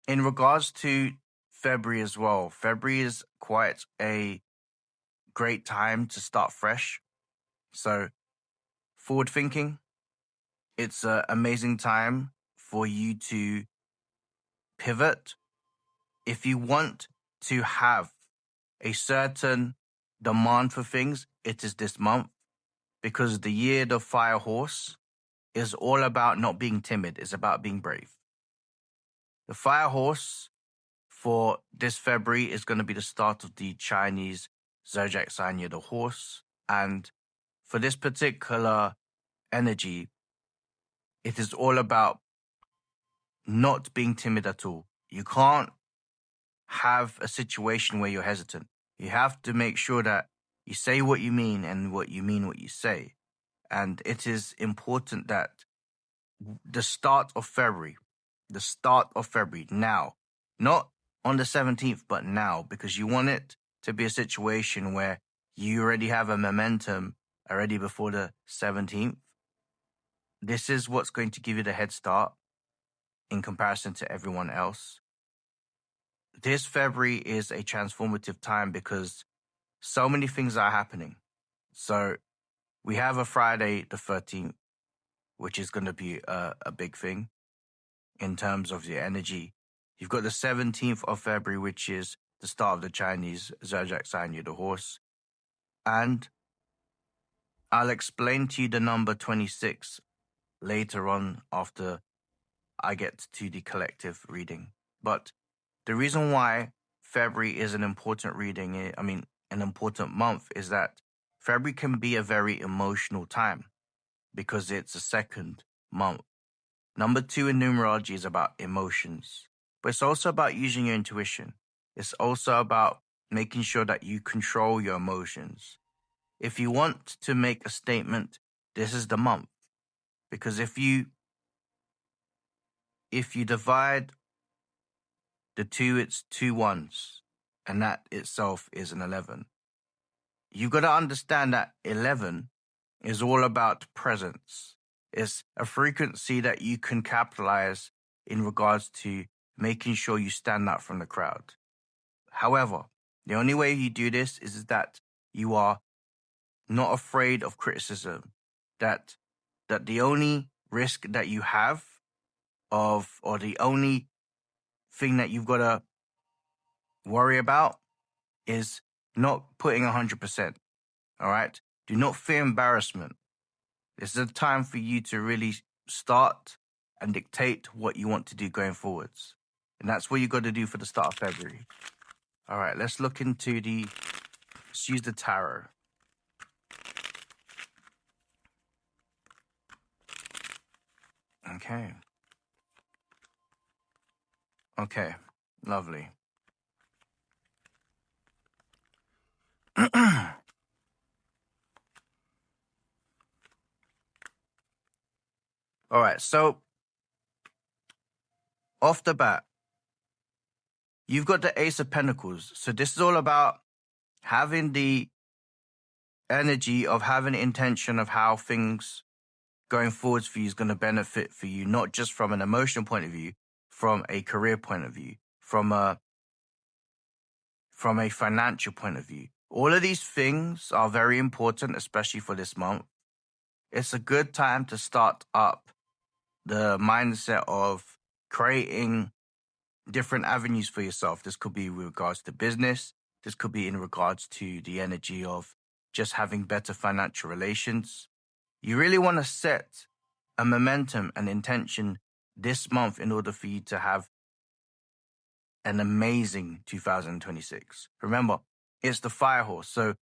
in regards to February as well, February is quite a great time to start fresh. So, forward thinking, it's an amazing time for you to pivot. If you want to have a certain demand for things, it is this month, because the year of the fire horse is all about not being timid. It's about being brave. The fire horse for this February is going to be the start of the Chinese zodiac sign year, the horse. And for this particular energy, it is all about not being timid at all. You can't have a situation where you're hesitant. You have to make sure that you say what you mean and what you mean what you say. And it is important that the start of February now, not on the 17th, but now, because you want it to be a situation where you already have a momentum already before the 17th. This is what's going to give you the head start in comparison to everyone else. This February is a transformative time because so many things are happening. So we have a Friday the 13th, which is going to be a big thing in terms of the energy. You've got the 17th of February, which is the start of the Chinese zodiac sign year, the horse. And I'll explain to you the number 26 later on after I get to the collective reading. But the reason why February is an important an important month, is that February can be a very emotional time because it's a second month. Number 2 in numerology is about emotions, but it's also about using your intuition. It's also about making sure that you control your emotions. If you want to make a statement, this is the month. Because if you divide the 2, it's 2 ones, and that itself is an 11. You've got to understand that 11 is all about presence. It's a frequency that you can capitalize in regards to making sure you stand out from the crowd. However, the only way you do this is that you are not afraid of criticism, that the only risk that you have or the only thing that you've got to worry about is not putting 100%. All right? Do not fear embarrassment. This is a time for you to really start and dictate what you want to do going forwards. And that's what you got to do for the start of February. All right, let's use the tarot. Okay, lovely. All right, so off the bat, you've got the Ace of Pentacles. So this is all about having the energy of having an intention of how things going forwards for you is going to benefit for you, not just from an emotional point of view, from a career point of view, from a financial point of view. All of these things are very important, especially for this month. It's a good time to start up the mindset of creating different avenues for yourself. This could be with regards to business. This could be in regards to the energy of just having better financial relations. You really want to set a momentum and intention this month in order for you to have an amazing 2026. Remember, it's the fire horse. So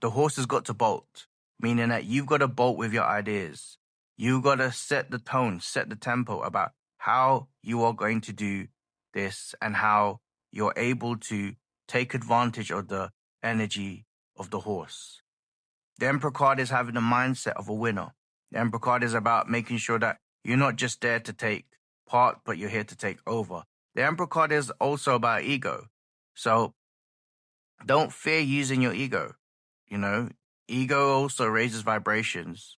the horse has got to bolt, meaning that you've got to bolt with your ideas. You've got to set the tone, set the tempo about how you are going to do this and how you're able to take advantage of the energy of the horse. The Emperor card is having the mindset of a winner. The Emperor card is about making sure that you're not just there to take part, but you're here to take over. The Emperor card is also about ego. So don't fear using your ego. You know, ego also raises vibrations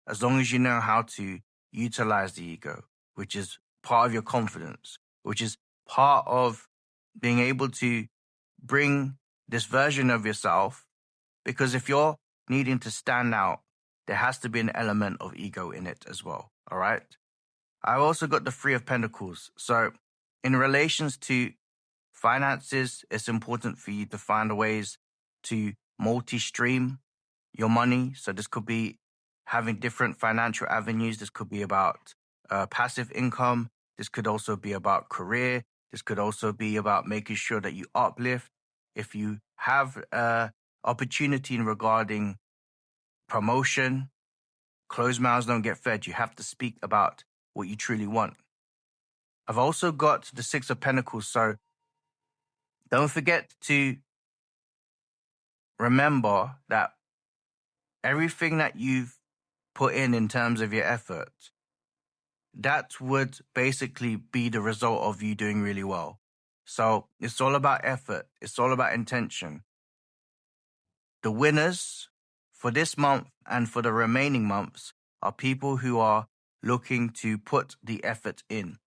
as long as you know how to utilize the ego, which is part of your confidence, which is part of being able to bring this version of yourself, because if you're needing to stand out, there has to be an element of ego in it as well. All right. I've also got the Three of Pentacles. So in relations to finances, it's important for you to find ways to multi-stream your money. So this could be having different financial avenues. This could be about passive income. This could also be about career. This could also be about making sure that you uplift. If you have opportunity in regarding promotion, closed mouths don't get fed. You have to speak about what you truly want. I've also got the Six of Pentacles. So don't forget to remember that everything that you've put in terms of your effort, that would basically be the result of you doing really well. So it's all about effort. It's all about intention. The winners for this month and for the remaining months are people who are looking to put the effort in.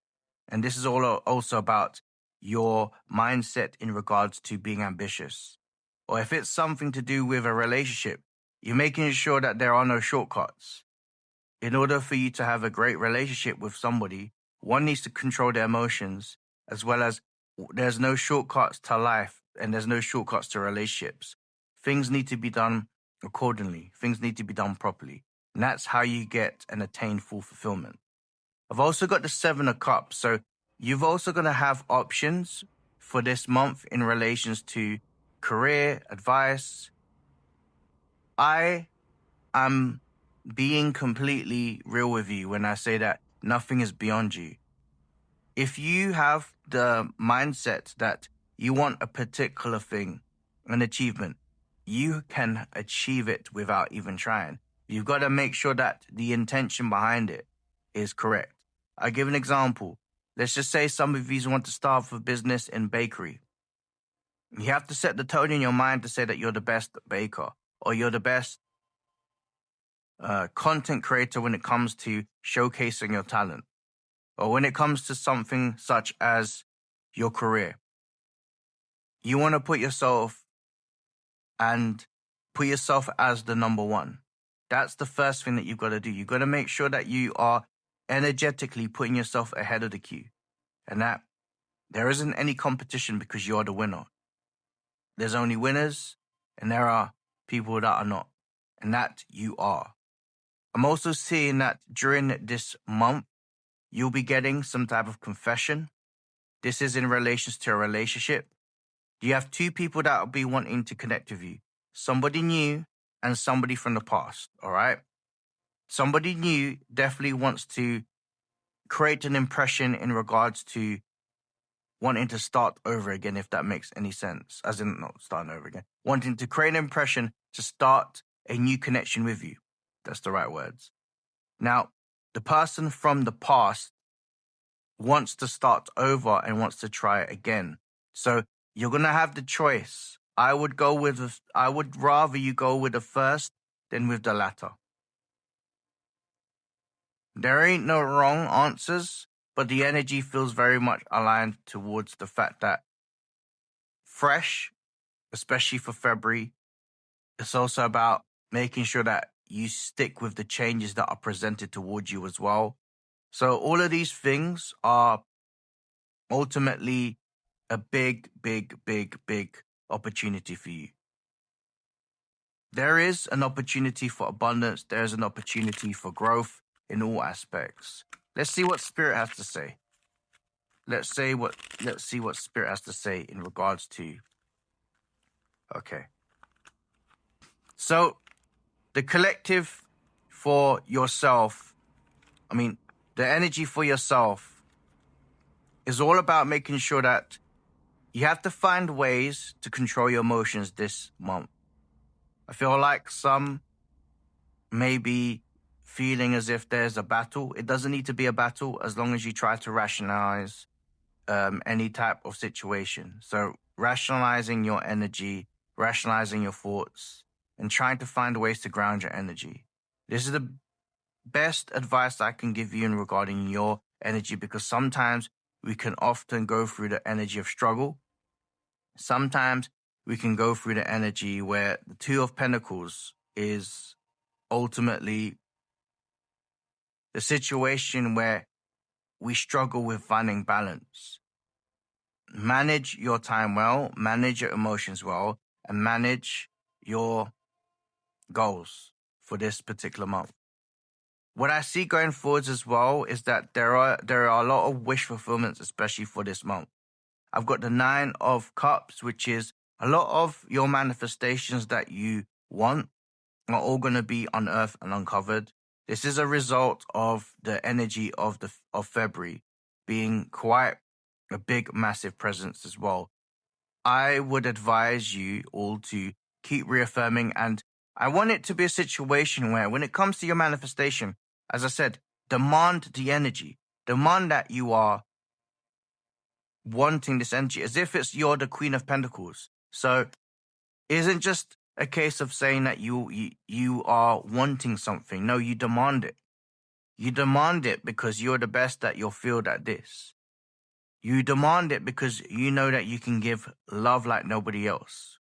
And this is all also about your mindset in regards to being ambitious. Or if it's something to do with a relationship, you're making sure that there are no shortcuts. In order for you to have a great relationship with somebody, one needs to control their emotions, as well as there's no shortcuts to life and there's no shortcuts to relationships. Things need to be done accordingly. Things need to be done properly. And that's how you get and attain full fulfillment. I've also got the Seven of Cups. So you've also going to have options for this month in relations to career, advice. I am being completely real with you when I say that nothing is beyond you. If you have the mindset that you want a particular thing, an achievement, you can achieve it without even trying. You've got to make sure that the intention behind it is correct. I'll give an example. Let's just say some of you want to start a business in bakery. You have to set the tone in your mind to say that you're the best baker or you're the best content creator when it comes to showcasing your talent, or when it comes to something such as your career. You want to put yourself as the number one. That's the first thing that you've got to do. You've got to make sure that you are energetically putting yourself ahead of the queue, and that there isn't any competition because you're the winner. There's only winners and there are people that are not, and that you are. I'm also seeing that during this month, you'll be getting some type of confession. This is in relation to a relationship. You have two people that will be wanting to connect with you. Somebody new and somebody from the past, all right? Somebody new definitely wants to create an impression in regards to wanting to start over again, if that makes any sense. As in, not starting over again. Wanting to create an impression to start a new connection with you. That's the right words. Now, the person from the past wants to start over and wants to try it again. So you're going to have the choice. I would rather you go with the first than with the latter. There ain't no wrong answers, but the energy feels very much aligned towards the fact that fresh, especially for February, it's also about making sure that you stick with the changes that are presented towards you as well. So all of these things are ultimately a big, big, big, big opportunity for you. There is an opportunity for abundance. There is an opportunity for growth in all aspects. Let's see what Spirit has to say. Let's see what Spirit has to say in regards to. Okay. So the collective for yourself, the energy for yourself is all about making sure that you have to find ways to control your emotions this month. I feel like some may be feeling as if there's a battle. It doesn't need to be a battle as long as you try to rationalize any type of situation. So rationalizing your energy, rationalizing your thoughts, and trying to find ways to ground your energy. This is the best advice I can give you in regarding your energy, because sometimes we can often go through the energy of struggle. Sometimes we can go through the energy where the Two of Pentacles is ultimately the situation where we struggle with finding balance. Manage your time well, manage your emotions well, and manage your goals for this particular month. What I see going forwards as well is that there are a lot of wish fulfillments, especially for this month. I've got the Nine of Cups, which is a lot of your manifestations that you want are all going to be unearthed and uncovered. This is a result of the energy of February being quite a big, massive presence as well. I would advise you all to keep reaffirming, and I want it to be a situation where when it comes to your manifestation, as I said, demand the energy. Demand that you are wanting this energy as if you're the Queen of Pentacles. So it isn't just a case of saying that you are wanting something. No, you demand it. You demand it because you're the best at your field at this. You demand it because you know that you can give love like nobody else.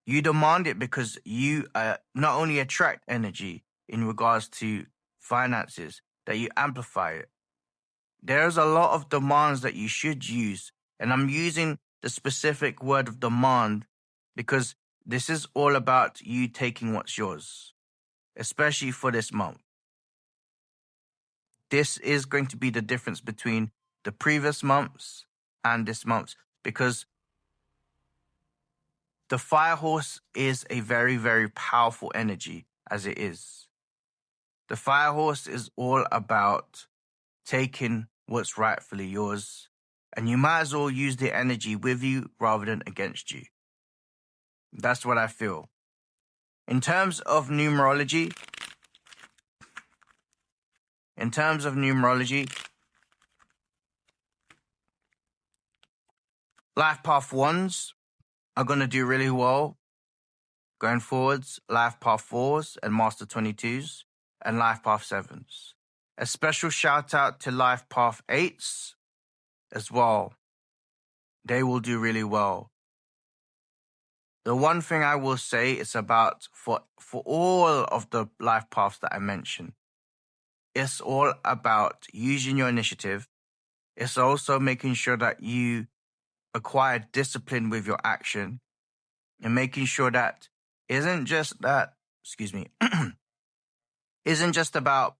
You demand it because you not only attract energy in regards to finances, that you amplify it. There's a lot of demands that you should use. And I'm using the specific word of demand because this is all about you taking what's yours, especially for this month. This is going to be the difference between the previous months and this month, because the Fire Horse is a very, very powerful energy as it is. The Fire Horse is all about taking what's rightfully yours, and you might as well use the energy with you rather than against you. That's what I feel. In terms of numerology, Life Path 1s are going to do really well going forwards. Life Path 4s and Master 22s and Life Path 7s. A special shout out to Life Path 8s as well. They will do really well. The one thing I will say is about for all of the life paths that I mentioned, it's all about using your initiative. It's also making sure that you acquire discipline with your action and making sure that isn't just about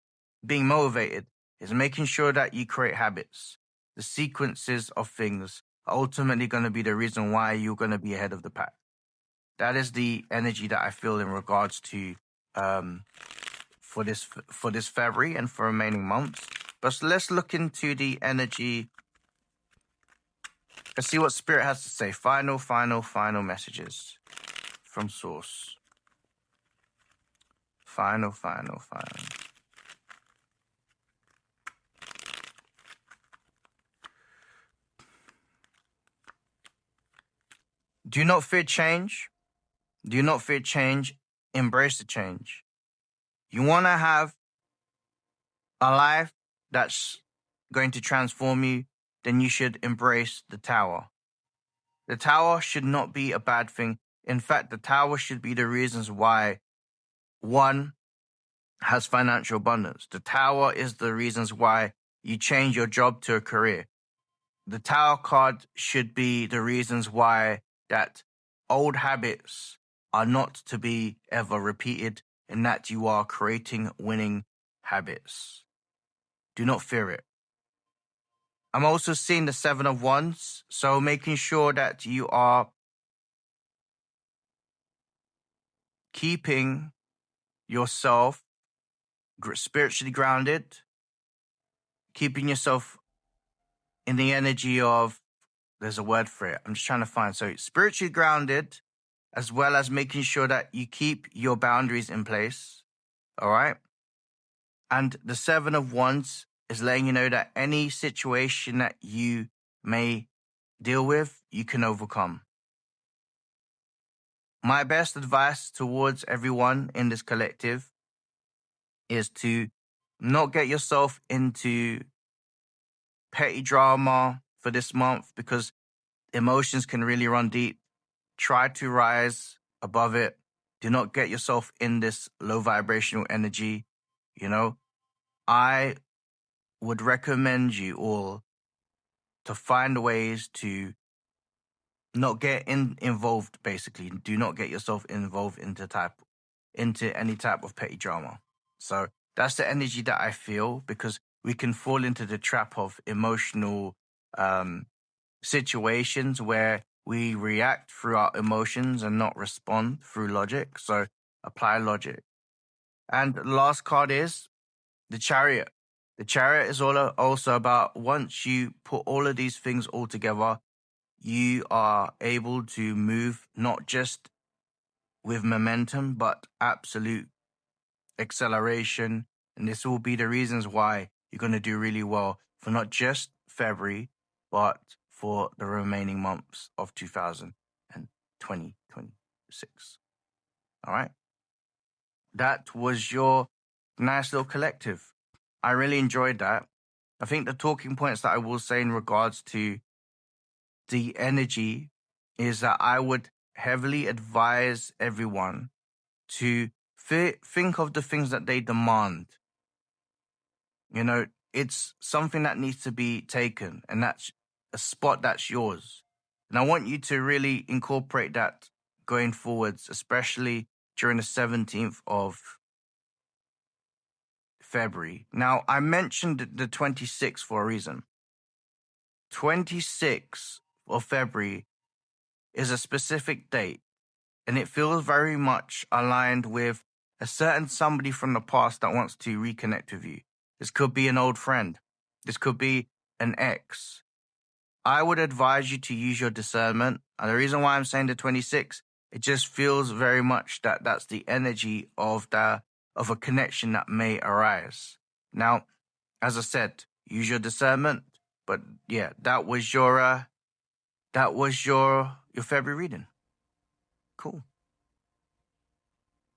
being motivated. It's making sure that you create habits. The sequences of things are ultimately going to be the reason why you're going to be ahead of the pack. That is the energy that I feel in regards to for this February and for remaining months. But let's look into the energy. Let's see what Spirit has to say. Final messages from Source. Final. Do not fear change. Do not fear change. Embrace the change. You want to have a life that's going to transform you, then you should embrace the Tower. The Tower should not be a bad thing. In fact, the Tower should be the reasons why one has financial abundance. The Tower is the reasons why you change your job to a career. The Tower card should be the reasons why that old habits are not to be ever repeated and that you are creating winning habits. Do not fear it. I'm also seeing the 7 of Wands, so making sure that you are keeping yourself spiritually grounded, keeping yourself in the energy of, there's a word for it, I'm just trying to find. So spiritually grounded, as well as making sure that you keep your boundaries in place. All right. And the 7 of Wands is letting you know that any situation that you may deal with, you can overcome. My best advice towards everyone in this collective is to not get yourself into petty drama for this month because emotions can really run deep. Try to rise above it. Do not get yourself in this low vibrational energy. You know, I would recommend you all to find ways to not get involved, basically. Do not get yourself involved into any type of petty drama. So that's the energy that I feel, because we can fall into the trap of emotional situations where we react through our emotions and not respond through logic. So apply logic. And the last card is the Chariot. The Chariot is also about, once you put all of these things all together, you are able to move not just with momentum, but absolute acceleration. And this will be the reasons why you're going to do really well for not just February, but for the remaining months of 2026. All right. That was your nice little collective. I really enjoyed that. I think the talking points that I will say in regards to the energy is that I would heavily advise everyone to think of the things that they demand. You know, it's something that needs to be taken, and that's a spot that's yours. And I want you to really incorporate that going forwards, especially during the 17th of February. Now, I mentioned the 26th for a reason. 26th of February is a specific date, and it feels very much aligned with a certain somebody from the past that wants to reconnect with you. This could be an old friend. This could be an ex. I would advise you to use your discernment. And the reason why I'm saying the 26th, it just feels very much that that's the energy of a connection that may arise. Now, as I said, use your discernment. But yeah, that was your February reading. Cool.